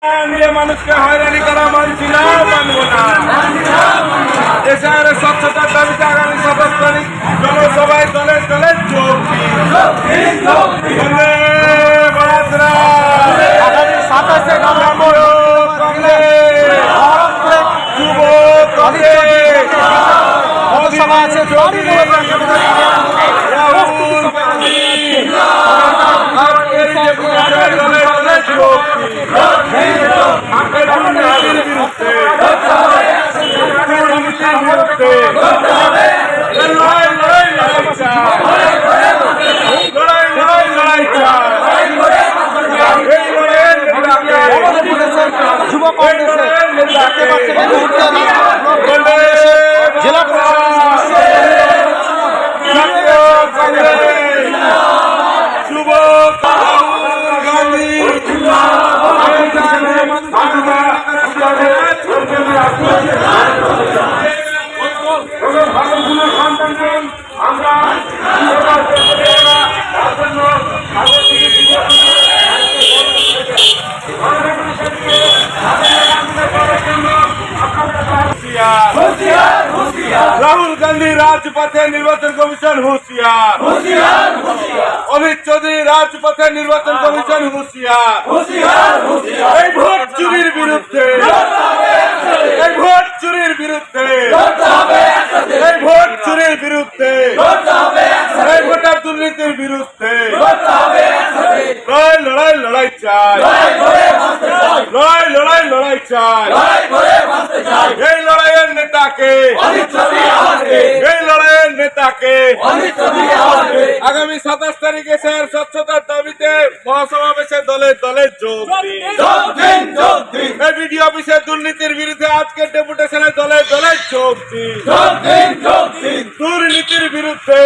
মানুষকে হয়রানি করা মানছি না, মানবো না। দেশের স্বচ্ছতার দাবিতে আগামী 27 তারিখ জনসভায় দলে দলে যোগ দিন। আগামী 27শে নভেম্বর যুব কংগ্রেস পথসভা আছে। রাহুল গান্ধী আজকের যে প্রচারে দলে দলে যোগ দিন। দুর্নীতির বিরুদ্ধে লড়াই লড়াই লড়াই চাই, লড়াই লড়াই লড়াই চাই। এই লড়াইয়ের নেতাকে, যুব কংগ্রেসের নেতাকে জেলা যুব রাহুল গান্ধী রাহুল গান্ধী রাজপথে নির্বাচন কমিশন হুঁশিয়ার, অমিত চৌধুরী রাজপথে নির্বাচন কমিশন হুঁশিয়ার। এই ভোট চুরির বিরুদ্ধে, এই ভোট চুরির বিরুদ্ধে, এই ভোট চুরির বিরুদ্ধে, এই ভোটার দুর্নীতির বিরুদ্ধে লড়াই লড়াই লড়াই চাই, লড়াই লড়াই লড়াই চাই। এই লড়াইয়ের নেতাকে, এই লড়াইয়ের নেতাকে আগামী 27 তারিখে স্যার স্বচ্ছতার দাবিতে মহাসমাবেশে দলে দলে যোগ দিন। এই বিডিও অফিসে দুর্নীতির বিরুদ্ধে আজকের ডেপুটেশনে দলে দলে যোগ দিন। দুর্নীতির বিরুদ্ধে